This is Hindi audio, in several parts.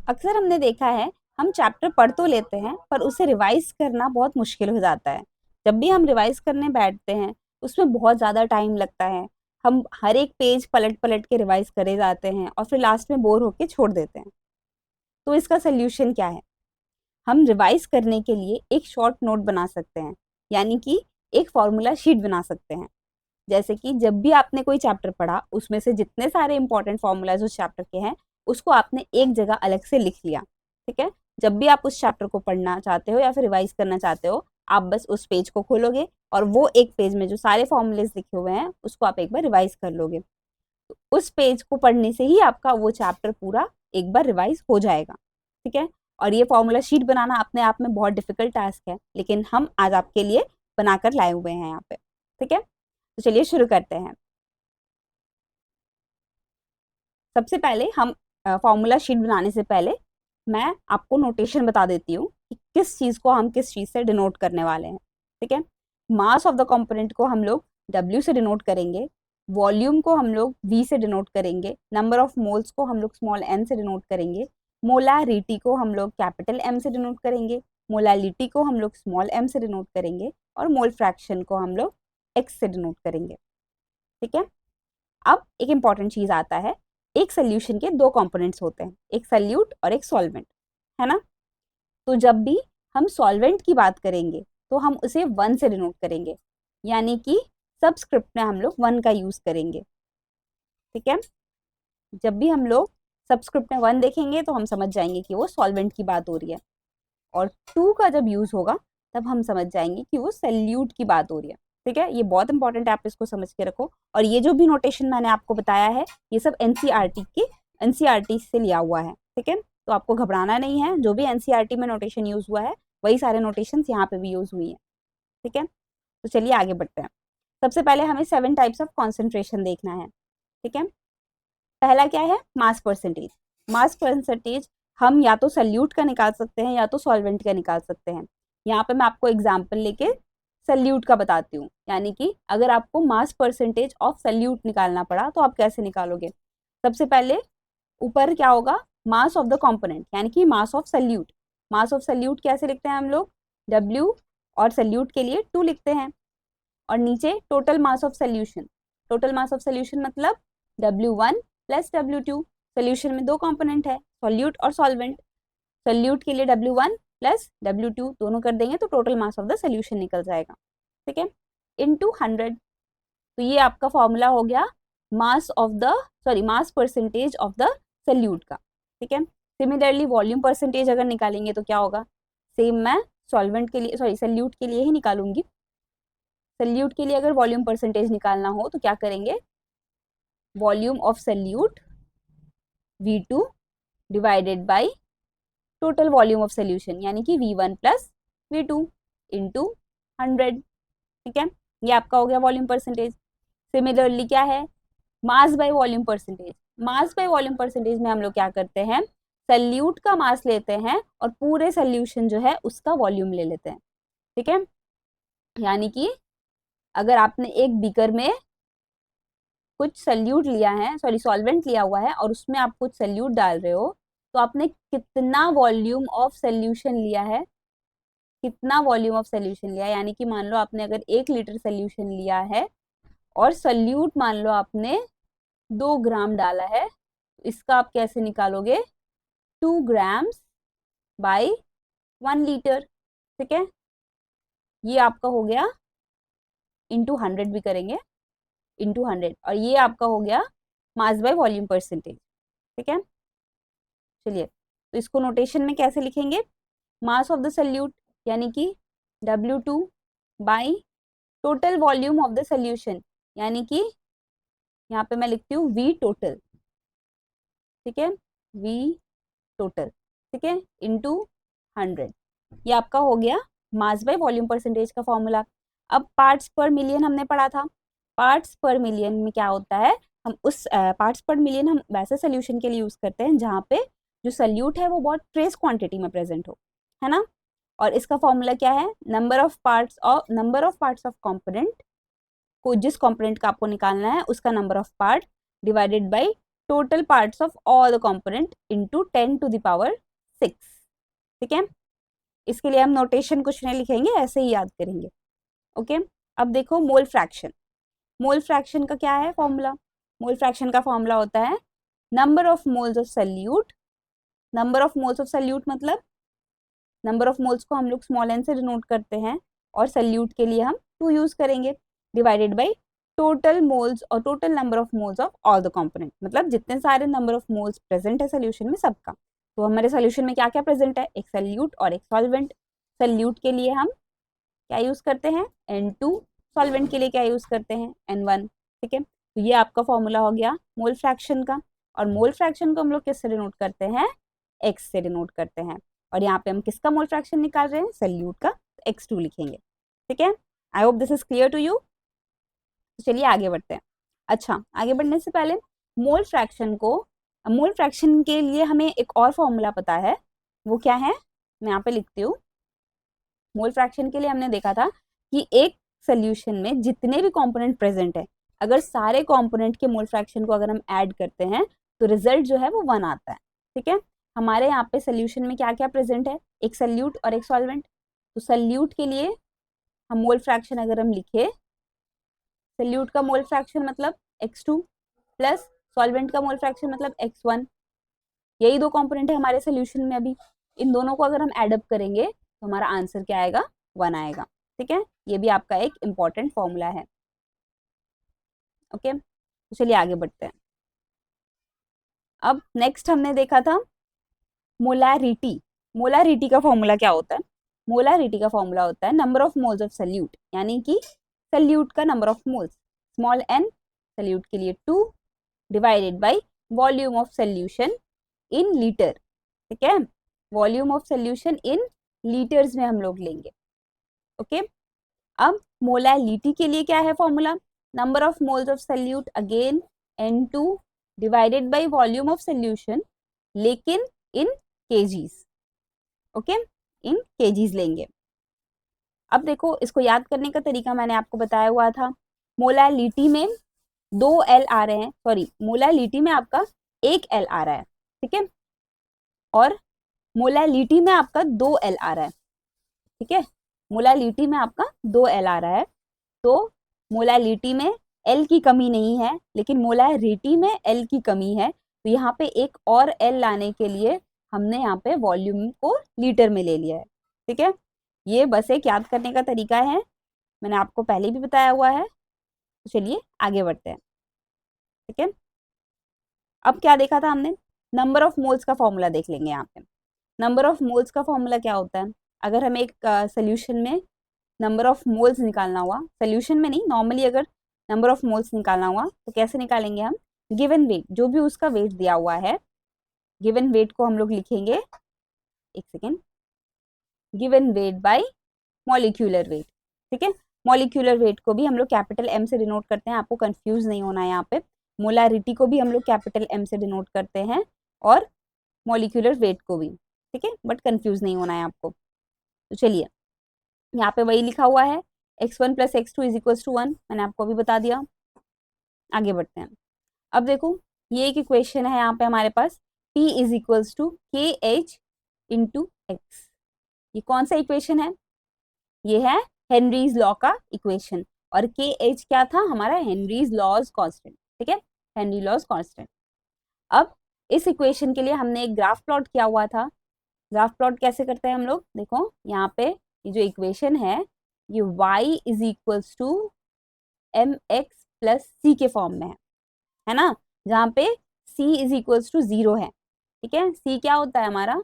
अक्सर हमने देखा है हम चैप्टर पढ़ तो लेते हैं पर उसे रिवाइज करना बहुत मुश्किल हो जाता है। जब भी हम रिवाइज करने बैठते हैं उसमें बहुत ज़्यादा टाइम लगता है। हम हर एक पेज पलट पलट के रिवाइज करे जाते हैं और फिर लास्ट में बोर होके छोड़ देते हैं। तो इसका सोल्यूशन क्या है? हम रिवाइज करने के लिए एक शॉर्ट नोट बना सकते हैं, यानी कि एक फॉर्मूला शीट बना सकते हैं। जैसे कि जब भी आपने कोई चैप्टर पढ़ा उसमें से जितने सारे इंपॉर्टेंट फॉर्मूलाज उस चैप्टर के हैं उसको आपने एक जगह अलग से लिख लिया। ठीक है, जब भी आप उस चैप्टर को पढ़ना चाहते हो या फिर रिवाइज करना चाहते हो, आप बस उस पेज को खोलोगे और वो एक पेज में जो सारे फॉर्मूलेज लिखे हुए हैं उसको आप एक बार रिवाइज कर लोगे। तो उस पेज को पढ़ने से ही आपका वो चैप्टर पूरा एक बार रिवाइज हो जाएगा। ठीक है, और ये फॉर्मूला शीट बनाना अपने आप में बहुत डिफिकल्ट टास्क है, लेकिन हम आज आपके लिए बनाकर लाए हुए हैं यहाँ पे। ठीक है, तो चलिए शुरू करते हैं। सबसे पहले हम फॉर्मूला शीट बनाने से पहले मैं आपको नोटेशन बता देती हूँ कि किस चीज़ को हम किस चीज़ से डिनोट करने वाले हैं। ठीक है, मास ऑफ द कंपोनेंट को हम लोग W से डिनोट करेंगे, वॉल्यूम को हम लोग V से डिनोट करेंगे, नंबर ऑफ मोल्स को हम लोग स्मॉल n से डिनोट करेंगे, मोलारिटी को हम लोग कैपिटल M से डिनोट करेंगे, मोलालिटी को हम लोग स्मॉल m से डिनोट करेंगे और मोल फ्रैक्शन को हम लोग x से डिनोट करेंगे। ठीक है, अब एक इंपॉर्टेंट चीज आता है, एक सोल्यूशन के दो कंपोनेंट्स होते हैं, एक सल्यूट और एक सॉल्वेंट, है ना। तो जब भी हम सॉल्वेंट की बात करेंगे तो हम उसे वन से डिनोट करेंगे, यानी कि सबस्क्रिप्ट में हम लोग वन का यूज करेंगे। ठीक है, जब भी हम लोग सबस्क्रिप्ट में वन देखेंगे तो हम समझ जाएंगे कि वो सॉल्वेंट की बात हो रही है, और टू का जब यूज होगा तब हम समझ जाएंगे कि वो सल्यूट की बात हो रही है। ठीक है, ये बहुत इंपॉर्टेंट है, आप इसको समझ के रखो। और ये जो भी नोटेशन मैंने आपको बताया है ये सब एनसीईआरटी से लिया हुआ है। ठीक है, तो आपको घबराना नहीं है, जो भी एनसीईआरटी में नोटेशन यूज हुआ है वही सारे नोटेशन यहाँ पे भी यूज हुई है। ठीक है, तो चलिए आगे बढ़ते हैं। सबसे पहले हमें 7 टाइप्स ऑफ कॉन्सेंट्रेशन देखना है। ठीक है, पहला क्या है? Mass percentage. मास परसेंटेज हम या तो सल्यूट का निकाल सकते हैं या तो सॉल्वेंट का निकाल सकते हैं। यहाँ पे मैं आपको एग्जाम्पल लेके सल्यूट का बताती हूँ, यानी कि अगर आपको मास परसेंटेज ऑफ सल्यूट निकालना पड़ा तो आप कैसे निकालोगे। सबसे पहले ऊपर क्या होगा? मास ऑफ द कंपोनेंट, यानी कि mass of solute. Mass of solute कैसे लिखते हैं हम लोग? W, और सल्यूट के लिए 2 लिखते हैं, और नीचे total mass of solution. Total mass of solution मतलब W1 प्लस W2। सोल्यूशन में दो कंपोनेंट है, सॉल्यूट और सॉल्वेंट। सॉल्यूट के लिए W1 प्लस W2 दोनों कर देंगे तो total mass of the solution निकल जाएगा। ठीक है, इनटू 100। तो ये आपका फॉर्मूला हो गया mass percentage of the solute का। ठीक है, सिमिलरली वॉल्यूम परसेंटेज अगर निकालेंगे तो क्या होगा? सेम मैं सल्यूट के लिए ही निकालूंगी। सल्यूट के लिए अगर वॉल्यूम परसेंटेज निकालना हो तो क्या करेंगे? Volume of solute V2 divided by total volume of solution, यानी कि V1 प्लस V2 इंटू 100। ठीक है, ये आपका हो गया वॉल्यूम परसेंटेज। सिमिलरली क्या है? Mass by volume percentage. Mass by volume percentage में हम लोग क्या करते हैं? सल्यूट का मास लेते हैं और पूरे सोल्यूशन जो है उसका वॉल्यूम ले लेते हैं। ठीक है, यानी कि अगर आपने एक बीकर में कुछ सल्यूट लिया है, सॉल्वेंट लिया हुआ है, और उसमें आप कुछ सल्यूट डाल रहे हो, तो आपने कितना वॉल्यूम ऑफ सोल्यूशन लिया है? कितना वॉल्यूम ऑफ सोल्यूशन लिया है, यानी कि मान लो आपने अगर 1 लीटर सोल्यूशन लिया है और सल्यूट मान लो आपने 2 ग्राम डाला है, तो इसका आप कैसे निकालोगे? 2 ग्राम्स बाई 1 लीटर। ठीक है, ये आपका हो गया, इंटू 100 भी करेंगे, इंटू 100, और ये आपका हो गया मास बाय वॉल्यूम परसेंटेज। ठीक है, चलिए तो इसको नोटेशन में कैसे लिखेंगे? मास ऑफ द सल्यूट यानी कि W2 by total volume of the solution, यानी कि यहाँ पे मैं लिखती हूँ V टोटल। ठीक है, V टोटल। ठीक है, इंटू 100। ये आपका हो गया मास बाय वॉल्यूम परसेंटेज का फॉर्मूला। अब पार्ट्स पर मिलियन हमने पढ़ा था। पार्ट्स पर मिलियन में क्या होता है? हम उस पार्ट्स पर मिलियन हम वैसे सोल्यूशन के लिए यूज करते हैं जहाँ पे जो सल्यूट है वो बहुत ट्रेस क्वांटिटी में प्रेजेंट हो, है ना। और इसका फॉर्मूला क्या है? Number of parts of component को, जिस कंपोनेंट का आपको निकालना है उसका number of part divided by total parts of all the component into 10 to the power 6। ठीक है, इसके लिए हम नोटेशन कुछ नहीं लिखेंगे, ऐसे ही याद करेंगे। ओके, अब देखो मोल फ्रैक्शन। मोल फ्रैक्शन का क्या है फॉर्मूला? मोल फ्रैक्शन का फॉर्मूला होता है number of moles of salute. Number of moles of salute मतलब नंबर ऑफ मोल्स को हम लोग स्मॉल एन से डिनोट करते हैं और सल्यूट के लिए हम 2 यूज करेंगे, डिवाइडेड बाई टोटल मोल्स और total number of moles of all the component, मतलब जितने सारे नंबर ऑफ मोल्स प्रेजेंट है सोल्यूशन में सबका। तो हमारे सोल्यूशन में क्या क्या प्रेजेंट है? एक सल्यूट और एक सॉल्वेंट। सल्यूट के लिए हम क्या यूज करते हैं? N2। सॉल्वेंट के लिए क्या यूज करते हैं? N1। ठीक है, तो ये आपका फॉर्मूला हो गया मोल फ्रैक्शन का। और मोल फ्रैक्शन को हम लोग किससे डिनोट करते हैं? X से डिनोट करते हैं। और यहाँ पे हम किसका मोल फ्रैक्शन निकाल रहे हैं? सल्यूट का, X2 लिखेंगे। ठीक है, I hope this is clear to you. चलिए आगे बढ़ते हैं। अच्छा, आगे बढ़ने से पहले मोल फ्रैक्शन के लिए हमें एक और फॉर्मूला पता है, वो क्या है? मैं यहाँ पे लिखती हूँ। मोल फ्रैक्शन के लिए हमने देखा था कि एक सोल्यूशन में जितने भी कंपोनेंट प्रेजेंट है, अगर सारे कंपोनेंट के मोल फ्रैक्शन को अगर हम ऐड करते हैं तो रिजल्ट जो है वो 1 आता है। ठीक है, हमारे यहाँ पे सोल्यूशन में क्या क्या प्रेजेंट है? एक सल्यूट और एक सॉल्वेंट। तो सल्यूट के लिए हम मोल फ्रैक्शन अगर हम लिखे, सल्यूट का मोल फ्रैक्शन मतलब X2 प्लस सॉल्वेंट का मोल फ्रैक्शन मतलब X1। यही 2 कंपोनेंट है हमारे सोल्यूशन में अभी। इन दोनों को अगर हम एडअप करेंगे तो हमारा आंसर क्या आएगा? 1 आएगा। ठीक है, ये भी आपका एक इंपॉर्टेंट फॉर्मूला है। ओके, तो चलिए आगे बढ़ते हैं। अब नेक्स्ट हमने देखा था मोलैरिटी। मोलैरिटी का फॉर्मूला क्या होता है? मोलैरिटी का फॉर्मूला होता है number of moles of solute, यानी कि सल्यूट का number of moles, small n solute के लिए 2 divided by volume of solution in litre. ठीक है, volume of solution in litres में हम लोग लेंगे। ओके, अब मोलैलिटी के लिए क्या है formula? Number of moles of salute again N2 divided by volume of solution, लेकिन इन केजीज। ओके, इन केजीज लेंगे। अब देखो, इसको याद करने का तरीका मैंने आपको बताया हुआ था। मोलैलिटी में 2 L आ रहे हैं, सॉरी मोलैलिटी में आपका 1 L आ रहा है। ठीक है, और मोलैलिटी में आपका 2 L आ रहा है। ठीक है, मोलैलिटी में आपका 2 L आ रहा है। तो मोलैलिटी में L की कमी नहीं है, लेकिन मोलैरिटी में L की कमी है। तो यहाँ पे एक और L लाने के लिए हमने यहाँ पे वॉल्यूम को लीटर में ले लिया है। ठीक है, ये बस एक याद करने का तरीका है, मैंने आपको पहले भी बताया हुआ है। तो चलिए आगे बढ़ते हैं। ठीक है, अब क्या देखा था हमने? नंबर ऑफ मोल्स का फॉर्मूला देख लेंगे। यहाँ पे नंबर ऑफ मोल्स का फॉर्मूला क्या होता है? अगर हमें एक सोल्यूशन में नंबर ऑफ मोल्स निकालना हुआ, सोल्यूशन में नहीं, नॉर्मली अगर नंबर ऑफ मोल्स निकालना हुआ तो कैसे निकालेंगे हम? गिवन वेट, जो भी उसका वेट दिया हुआ है, गिवन वेट को हम लोग लिखेंगे, एक second, given weight by molecular weight. ठीक है, मॉलिक्यूलर वेट को भी हम लोग कैपिटल M से डिनोट करते हैं, आपको कंफ्यूज नहीं होना है यहाँ पे। मोलैरिटी को भी हम लोग कैपिटल M से डिनोट करते हैं और मॉलिक्यूलर वेट को भी। ठीक है, बट कंफ्यूज नहीं होना है आपको। तो चलिए, यहाँ पे वही लिखा हुआ है, x1 plus x2 is equal to 1, मैंने आपको अभी बता दिया। आगे बढ़ते हैं। अब देखो, ये एक इक्वेशन है यहाँ पे हमारे पास, P इज इक्वल्स टू के एच इंटू एक्स। ये कौन सा इक्वेशन है? ये है हेनरीज लॉ का इक्वेशन। और के एच क्या था? हमारा हेनरीज लॉज कांस्टेंट। ठीक है, हेनरी लॉज कांस्टेंट। अब इस इक्वेशन के लिए हमने एक ग्राफ प्लॉट किया हुआ था। ग्राफ प्लॉट कैसे करते हैं हम लोग? देखो यहाँ पे ये जो इक्वेशन है, ये y is equals to m x plus c के फॉर्म में है ना, जहाँ पे c इज इक्वल्स टू 0 है। ठीक है, c क्या होता है हमारा?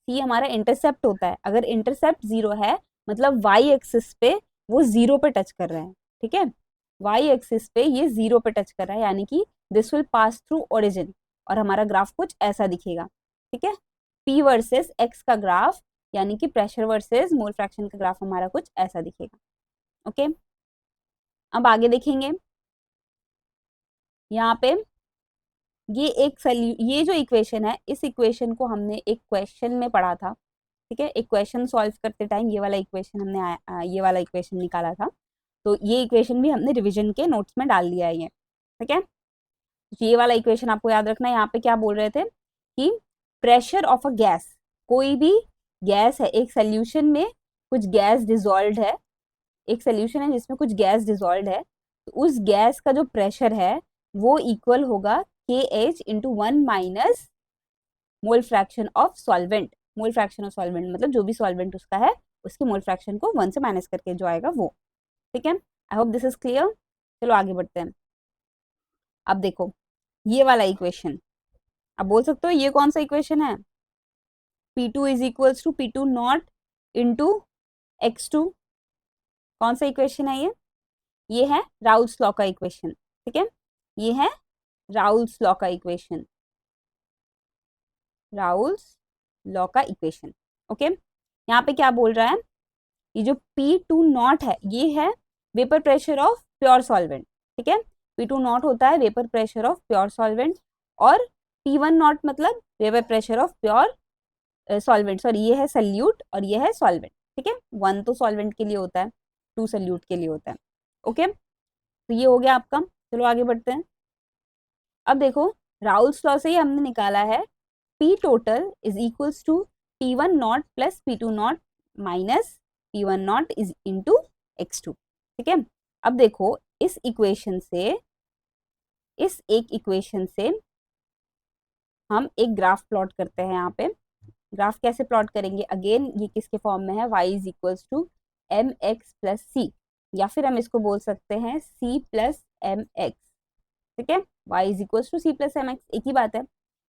c हमारा इंटरसेप्ट होता है। अगर इंटरसेप्ट 0 है मतलब y एक्सिस पे वो 0 पे टच कर रहे हैं। ठीक है, y एक्सिस पे ये 0 पे टच कर रहा है, यानी कि this will pass through origin और हमारा ग्राफ कुछ ऐसा दिखेगा। ठीक है, P वर्सेस x का ग्राफ, यानी कि प्रेशर वर्सेस मोल फ्रैक्शन का ग्राफ हमारा कुछ ऐसा दिखेगा। ओके, अब आगे देखेंगे। यहाँ पे ये जो इक्वेशन है, इस इक्वेशन को हमने एक क्वेश्चन में पढ़ा था। ठीक है, एक क्वेश्चन सॉल्व करते टाइम ये वाला इक्वेशन हमने ये वाला इक्वेशन निकाला था। तो ये इक्वेशन भी हमने रिवीजन के नोट्स में डाल दिया है ये। ठीक है, ये वाला इक्वेशन आपको याद रखना है। यहाँ पे क्या बोल रहे थे कि प्रेशर ऑफ अ गैस, कोई भी गैस है, एक सोल्यूशन में कुछ गैस डिजोल्व है, एक सोल्यूशन है जिसमें कुछ गैस डिजोल्व है, तो उस गैस का जो प्रेशर है वो इक्वल होगा के H into 1 minus mole fraction of solvent. Mole fraction of solvent मतलब जो भी सॉल्वेंट उसका है उसके मोल फ्रैक्शन को 1 से माइनस करके जो आएगा वो। ठीक है, I hope this is clear. चलो आगे बढ़ते हैं। अब देखो ये वाला इक्वेशन, अब बोल सकते हो ये कौन सा इक्वेशन है, P2 is equals to P2 naught into X2। कौन सा इक्वेशन है ये है राउल्स लॉ का इक्वेशन। ठीक है, ये है राउल्स लॉ का इक्वेशन, राउल्स लॉ का इक्वेशन। ओके, यहाँ पे क्या बोल रहा है, ये जो P2 नॉट है ये है vapour pressure of pure solvent. ठीक है, P2 नॉट होता है vapour pressure of pure solvent, और P1 नॉट मतलब vapour pressure of pure solvent, sorry ये है सल्यूट और ये है सॉल्वेंट। ठीक है, 1 तो सॉल्वेंट के लिए होता है, 2 सल्यूट के लिए होता है। ओके, तो ये हो गया आपका। चलो आगे बढ़ते हैं। अब देखो राउल्स लॉ से ही हमने निकाला है P total is equals to P1 naught plus P2 naught minus P1 naught is into X2। ठीक है, अब देखो इस इक्वेशन से, इस एक इक्वेशन से हम एक ग्राफ प्लॉट करते हैं। यहाँ पे ग्राफ कैसे प्लॉट करेंगे, अगेन ये किसके फॉर्म में है, y is equals to m x plus c, या फिर हम इसको बोल सकते हैं c प्लस एम एक्स। ठीक है, y is equals to C plus M X, एक ही बात है।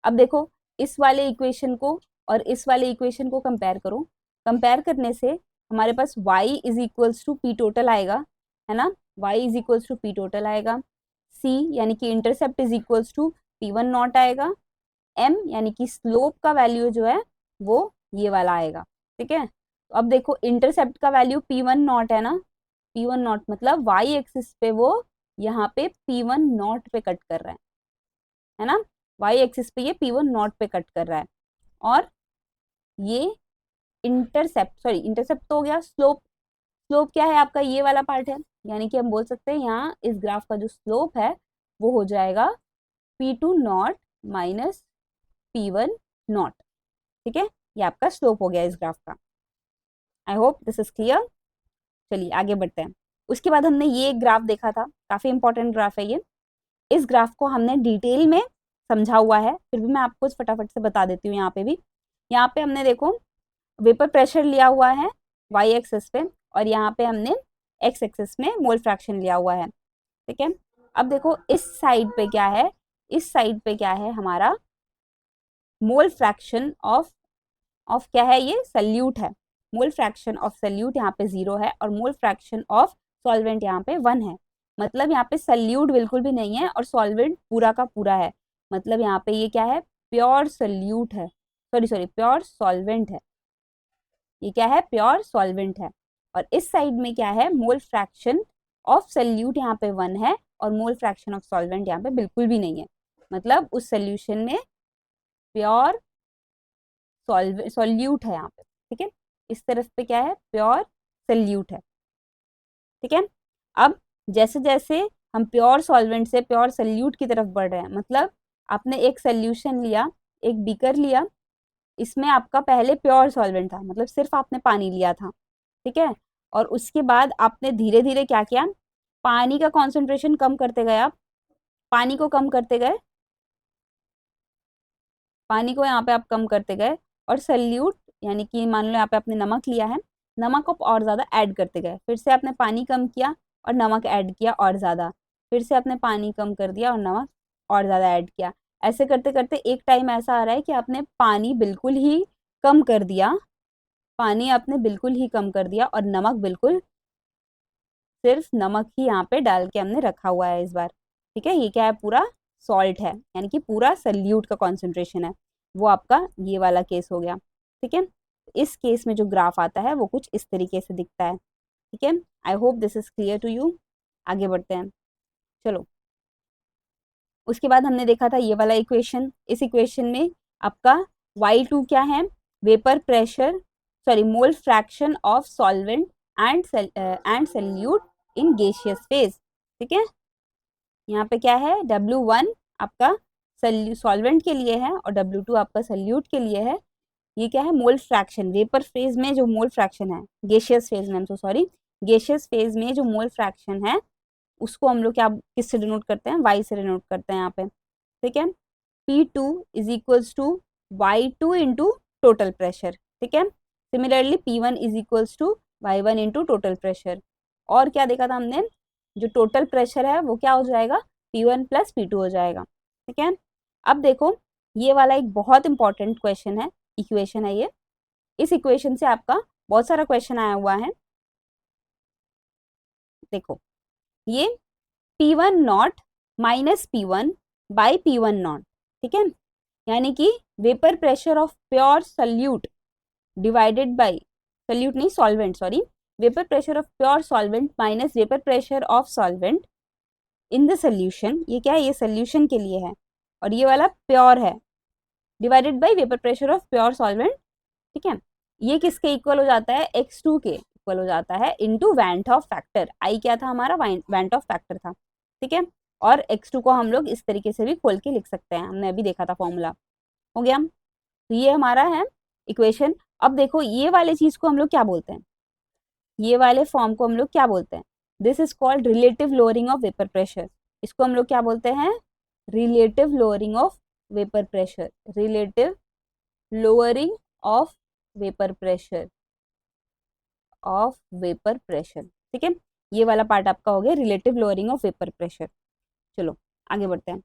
अब देखो इस वाले इक्वेशन को और इस वाले इक्वेशन को कंपेयर करो, कंपेयर करने से हमारे पास y is equals to P total आएगा, है ना, y is equals to P total आएगा, c यानी कि intercept is equals to P1 naught आएगा, m यानी कि स्लोप का वैल्यू जो है वो ये वाला आएगा। ठीक है, तो अब देखो इंटरसेप्ट का वैल्यू P1 नॉट है ना, P1 नॉट मतलब y एक्सिस पे वो यहाँ पे P1 नॉट पे कट कर रहा है ना, y एक्सिस पे ये P1 नॉट पे कट कर रहा है, और ये इंटरसेप्ट, सॉरी इंटरसेप्ट तो हो गया, स्लोप, स्लोप क्या है आपका, ये वाला पार्ट है, यानी कि हम बोल सकते हैं यहाँ इस ग्राफ का जो स्लोप है वो हो जाएगा P2 naught minus P1 not. ठीक है, ये आपका स्लोप हो गया इस ग्राफ का। आई होप दिस इज क्लियर। चलिए आगे बढ़ते हैं। उसके बाद हमने ये एक ग्राफ देखा था, काफी इंपॉर्टेंट ग्राफ है ये। इस ग्राफ को हमने डिटेल में समझा हुआ है, फिर भी मैं आपको फटाफट से बता देती हूँ। यहाँ पे भी, यहाँ पे हमने देखो वेपर प्रेशर लिया हुआ है y एक्सिस पे, और यहाँ पे हमने x एक्सिस में मोल फ्रैक्शन लिया हुआ है। ठीक है, अब देखो इस साइड पे क्या है, इस साइड पे क्या है हमारा मोल फ्रैक्शन ऑफ क्या है, ये सल्यूट है। मोल फ्रैक्शन ऑफ सल्यूट यहाँ पे 0 है और मोल फ्रैक्शन ऑफ सॉल्वेंट यहाँ पे 1 है। मतलब यहाँ पे सल्यूट बिल्कुल भी नहीं है और सॉल्वेंट पूरा का पूरा है। मतलब यहाँ पे ये क्या है, प्योर सल्यूट है, सॉरी प्योर सॉल्वेंट है। ये क्या है, प्योर सॉल्वेंट है। और इस साइड में क्या है, मोल फ्रैक्शन ऑफ सल्यूट यहाँ पे 1 है और मोल फ्रैक्शन ऑफ सॉल्वेंट यहाँ पे बिल्कुल भी नहीं है। मतलब उस सोल्यूशन में प्योर सॉल्यूट है यहाँ पे। ठीक है, इस तरफ पे क्या है, प्योर सल्यूट है। ठीक है, अब जैसे जैसे हम प्योर सॉल्वेंट से प्योर सल्यूट की तरफ बढ़ रहे हैं, मतलब आपने एक सोल्यूशन लिया, एक बीकर लिया, इसमें आपका पहले प्योर सॉल्वेंट था, मतलब सिर्फ आपने पानी लिया था। ठीक है, और उसके बाद आपने धीरे धीरे क्या किया, पानी का कॉन्सेंट्रेशन कम करते गए, आप पानी को कम करते गए, पानी को यहाँ पे आप कम करते गए, और सल्यूट यानी कि मान लो यहाँ पे आपने नमक लिया है, नमक को और ज़्यादा ऐड करते गए, फिर से आपने पानी कम किया और नमक ऐड किया और ज़्यादा, फिर से आपने पानी कम कर दिया और नमक और ज़्यादा ऐड किया। ऐसे करते करते एक टाइम ऐसा आ रहा है कि आपने पानी बिल्कुल ही कम कर दिया, पानी आपने बिल्कुल ही कम कर दिया और नमक बिल्कुल, सिर्फ नमक ही यहाँ पे डाल के हमने रखा हुआ है इस बार। ठीक है, ये क्या है, पूरा सॉल्ट है, यानी कि पूरा सल्यूट का कॉन्सेंट्रेशन है, वो आपका ये वाला केस हो गया। ठीक है, इस केस में जो ग्राफ आता है वो कुछ इस तरीके से दिखता है। ठीक है, I hope this is clear to you. आगे बढ़ते हैं। चलो, उसके बाद हमने देखा था ये वाला इक्वेशन। इस इक्वेशन में आपका y2 क्या है, vapour pressure, sorry mole fraction of solvent and salute in gaseous phase. ठीक है, यहाँ पे क्या है W1 आपका सॉल्वेंट के लिए है और W2 आपका सल्यूट के लिए है। ये क्या है, मोल फ्रैक्शन। वेपर फेज में जो मोल फ्रैक्शन है, गैसियस फेज में, सॉरी, गैसियस फेज में जो मोल फ्रैक्शन है उसको हम लोग क्या किससे डिनोट करते हैं, Y से डिनोट करते हैं यहाँ पे, ठीक है। P2 is equals to Y2 into total pressure, ठीक है। Similarly P1 is equals to Y1 into total pressure. और क्या देखा था हमने, जो टोटल प्रेशर है वो क्या हो जाएगा, P1 प्लस P2 हो जाएगा, ठीक है। अब देखो ये वाला एक बहुत इंपॉर्टेंट क्वेश्चन है, इक्वेशन है ये। इस इक्वेशन से आपका बहुत सारा क्वेश्चन आया हुआ है। देखो ये P1 not minus P1 by P1 not, ठीक है। यानी कि vapour pressure of pure salute divided by, salute नहीं solvent, sorry, vapour pressure of pure solvent minus vapour pressure of solvent in the solution. ये क्या है, ये सोल्यूशन के लिए है और ये वाला प्योर है, divided by vapour pressure of pure solvent, ठीक है। ये किसके इक्वल हो जाता है, x2 के इक्वल हो जाता है इनटू वेंट ऑफ फैक्टर। आई क्या था हमारा, वेंट ऑफ फैक्टर था, ठीक है। और x2 को हम लोग इस तरीके से भी खोल के लिख सकते हैं, हमने अभी देखा था फॉर्मूला, हो गया। तो ये हमारा है इक्वेशन। अब देखो ये वाले चीज को हम लोग क्या बोलते हैं, ये वाले फॉर्म को हम लोग क्या बोलते हैं, this is called relative lowering of vapour pressure. इसको हम लोग क्या बोलते हैं, relative lowering of vapour pressure, relative lowering of vapour pressure, of vapour pressure, ठीक है। ये वाला पार्ट आपका हो गया relative lowering of vapour pressure. चलो आगे बढ़ते हैं।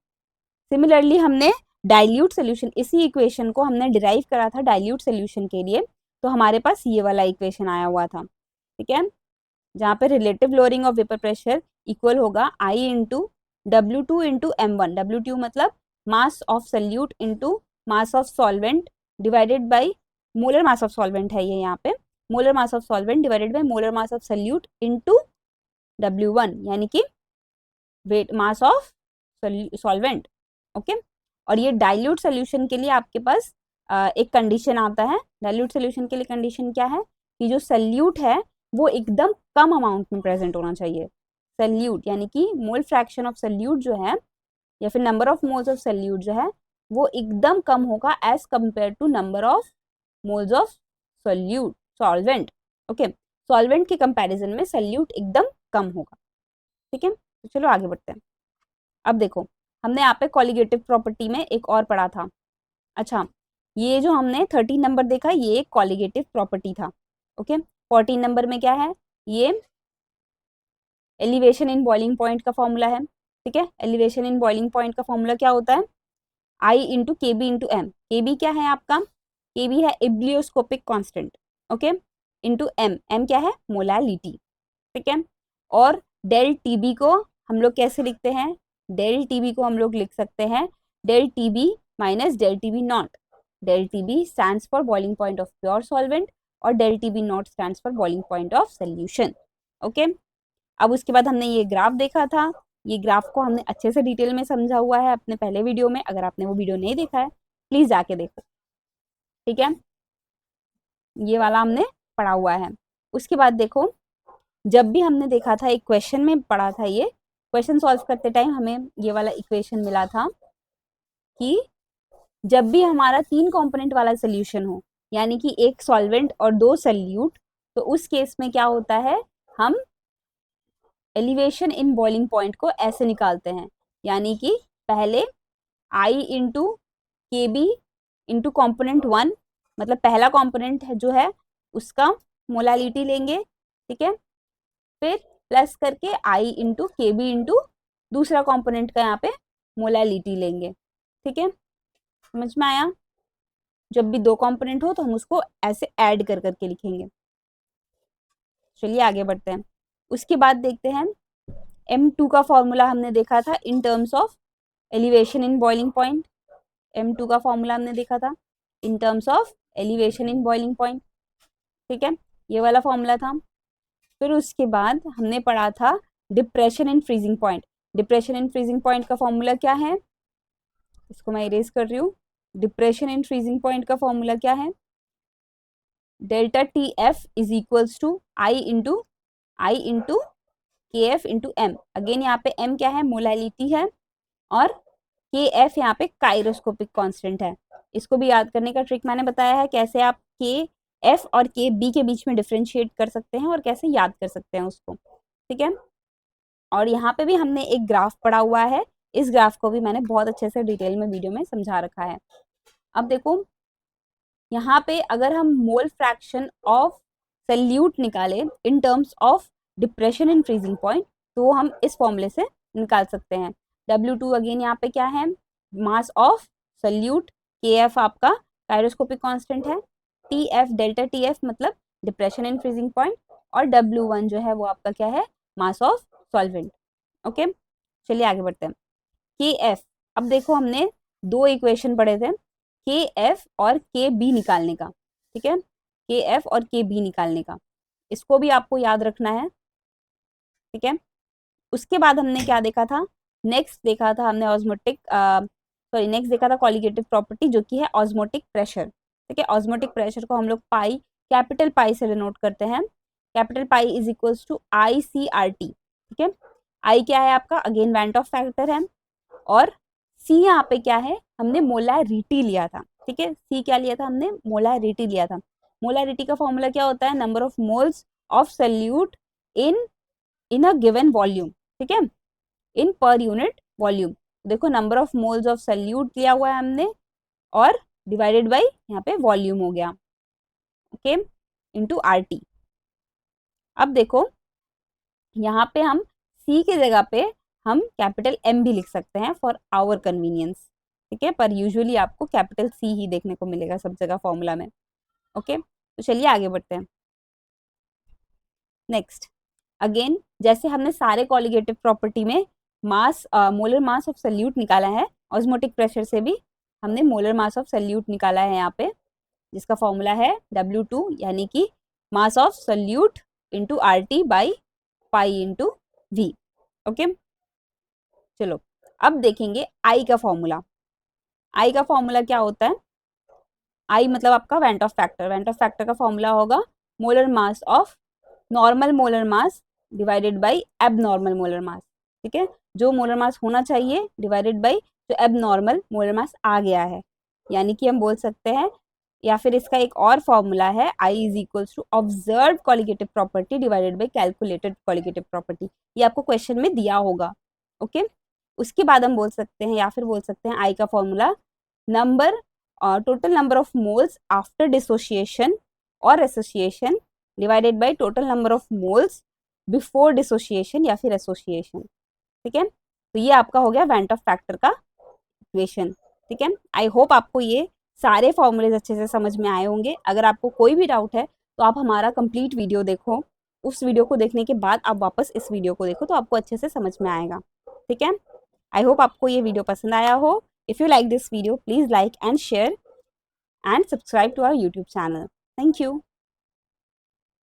सिमिलरली हमने डाइल्यूट सोल्यूशन, इसी इक्वेशन को हमने डिराइव करा था डाइल्यूट सोल्यूशन के लिए, तो हमारे पास ये वाला इक्वेशन आया हुआ था, ठीक है, जहाँ पे relative lowering of vapour pressure equal होगा I into W2 into M1। W2 मतलब mass of solute into mass of solvent divided by molar mass of solvent है ये यहाँ पे, molar mass of solvent divided by molar mass of solute into W1 यानी कि weight mass of solvent, okay. और ये डाइल्यूट सोल्यूशन के लिए आपके पास एक कंडीशन आता है। डाइल्यूट सोल्यूशन के लिए कंडीशन क्या है कि जो सल्यूट है वो एकदम कम अमाउंट में प्रेजेंट होना चाहिए। सल्यूट यानी कि मोल फ्रैक्शन ऑफ सल्यूट जो है या फिर number of moles of solute जो है वो एकदम कम होगा as compare to number of moles of solute solvent, okay. Solvent के कंपैरिजन में सल्यूट एकदम कम होगा, ठीक है। तो चलो आगे बढ़ते हैं। अब देखो हमने यहाँ पे कॉलिगेटिव प्रॉपर्टी में एक और पढ़ा था। अच्छा, ये जो हमने 13 नंबर देखा ये एक कॉलिगेटिव प्रॉपर्टी था, ओके। 14 नंबर में क्या है, ये एलिवेशन इन बॉइलिंग पॉइंट का फॉर्मूला है, ठीक है। एलिवेशन इन बॉइलिंग पॉइंट का फॉर्मूला क्या होता है, I into K B into M. K B क्या है आपका, के बी है ebullioscopic constant, okay, into m, m क्या है, मोलालिटी, ठीक है। और डेल टी बी को हम लोग कैसे लिखते हैं, डेल टी बी को हम लोग लिख सकते हैं del T B minus del T B naught. Del T B stands for boiling point of pure solvent और del T B naught stands for boiling point of solution, okay. अब उसके बाद हमने ये ग्राफ देखा था, ये ग्राफ को हमने अच्छे से डिटेल में समझा हुआ है अपने पहले वीडियो में। अगर आपने वो वीडियो नहीं देखा है प्लीज जाके देखो, ठीक है। ये वाला हमने पढ़ा हुआ है। उसके बाद देखो जब भी हमने देखा था एक क्वेश्चन में पढ़ा था, ये क्वेश्चन सॉल्व करते टाइम हमें ये वाला इक्वेशन मिला था कि जब भी हमारा 3 कंपोनेंट वाला सोल्यूशन हो यानी कि एक सॉल्वेंट और 2 सल्यूट, तो उस केस में क्या होता है, हम एलिवेशन इन बॉइलिंग पॉइंट को ऐसे निकालते हैं, यानी कि पहले I into K B into component 1, मतलब पहला कॉम्पोनेंट है जो है उसका मोलालिटी लेंगे, ठीक है। फिर प्लस करके I into K B into दूसरा कॉम्पोनेंट का यहाँ पे मोलालिटी लेंगे, ठीक है। समझ में आया, जब भी 2 कॉम्पोनेंट हो तो हम उसको ऐसे ऐड कर करके लिखेंगे। चलिए आगे बढ़ते हैं। उसके बाद देखते हैं M2 का फॉर्मूला हमने देखा था in terms of elevation in boiling point. M2 का फॉर्मूला हमने देखा था in terms of elevation in boiling point, ठीक है, ये वाला फॉर्मूला था। फिर उसके बाद हमने पढ़ा था depression in freezing point. Depression in freezing point का फॉर्मूला क्या है, इसको मैं इरेज कर रही हूँ। डिप्रेशन इन फ्रीजिंग पॉइंट का फॉर्मूला क्या है, delta T F is equals to I into K F into M. Again यहाँ पे एम क्या है, मोलालिटी है और के एफ यहाँ पे काइरोस्कोपिक कांस्टेंट है। इसको भी याद करने का ट्रिक मैंने बताया है, कैसे आप के एफ और के बी के बीच में डिफ्रेंशिएट कर सकते हैं और कैसे याद कर सकते हैं उसको, ठीक है। और यहाँ पे भी हमने एक ग्राफ पढ़ा हुआ है, इस ग्राफ को भी मैंने बहुत अच्छे से डिटेल में वीडियो में समझा रखा है। अब देखो यहाँ पे अगर हम मोल फ्रैक्शन ऑफ सल्यूट निकालें in terms of depression in freezing point, तो हम इस फॉर्मूले से निकाल सकते हैं। W2 अगेन यहाँ पे क्या है, मास ऑफ सल्यूट, KF आपका काइरोस्कोपिक कांस्टेंट है, TF डेल्टा TF मतलब डिप्रेशन इन फ्रीजिंग पॉइंट, और W1 जो है वो आपका क्या है, मास ऑफ सॉल्वेंट। ओके, चलिए आगे बढ़ते हैं। KF, अब देखो हमने दो इक्वेशन पढ़े थे, KF और KB निकालने का, ठीक है, KF और KB निकालने का, इसको भी आपको याद रखना है, ठीक है। उसके बाद हमने क्या देखा था, नेक्स्ट देखा था हमने ऑस्मोटिक नेक्स्ट देखा था कॉलिगेटिव प्रॉपर्टी जो कि है ऑस्मोटिक प्रेशर, ठीक है। ऑस्मोटिक प्रेशर को हम लोग पाई, कैपिटल पाई से डिनोट करते हैं, capital pi is equals to ICRT, ठीक है। आई क्या है आपका, अगेन वेंट ऑफ फैक्टर है, और सी यहाँ पे क्या है, हमने मोलारिटी लिया था, ठीक है। सी क्या लिया था हमने, मोलारिटी लिया था। मोलारिटी का फॉर्मूला क्या होता है, number of moles of salute in a given volume, ठीक है, इन पर यूनिट वॉल्यूम। देखो number of moles of salute लिया हुआ है हमने, और डिवाइडेड बाई यहाँ पे वॉल्यूम हो गया, ओके, इनटू RT। अब देखो यहाँ पे हम C की जगह पे हम कैपिटल M भी लिख सकते हैं फॉर आवर कन्वीनियंस, ठीक है, पर यूजुअली आपको कैपिटल C ही देखने को मिलेगा सब जगह फॉर्मूला में, ओके। तो चलिए आगे बढ़ते हैं। नेक्स्ट अगेन जैसे हमने सारे कॉलिगेटिव प्रॉपर्टी में mass molar mass of solute निकाला है, ऑस्मोटिक प्रेशर से भी हमने मोलर मास ऑफ सल्यूट निकाला है यहाँ पे, जिसका फॉर्मूला है W2 यानी कि mass of solute into RT by pi into V, okay. चलो अब देखेंगे I का फॉर्मूला। I का फॉर्मूला क्या होता है, I मतलब आपका went of factor, went of factor का फॉर्मूला होगा molar mass of normal molar mass divided by abnormal molar mass, ठीक है, जो मोलर मास होना चाहिए डिवाइडेड बाई जो एबनॉर्मल मोलर मास आ गया है, यानी कि हम बोल सकते हैं, या फिर इसका एक और फॉर्मूला है I is equals to observe colligative property divided by calculated colligative property, ये आपको क्वेश्चन में दिया होगा, ओके। उसके बाद हम बोल सकते हैं, या फिर बोल सकते हैं I का formula number total number of moles after dissociation और association divided by total number of moles before dissociation या फिर एसोसिएशन, ठीक है। तो ये आपका हो गया वेंट ऑफ फैक्टर का इक्वेशन, ठीक है। आई होप आपको ये सारे फॉर्मूलेज अच्छे से समझ में आए होंगे। अगर आपको कोई भी डाउट है तो आप हमारा कंप्लीट वीडियो देखो, उस वीडियो को देखने के बाद आप वापस इस वीडियो को देखो तो आपको अच्छे से समझ में आएगा, ठीक है। आई होप आपको ये वीडियो पसंद आया हो। If you like this video, please like and share and subscribe to our YouTube channel. Thank you.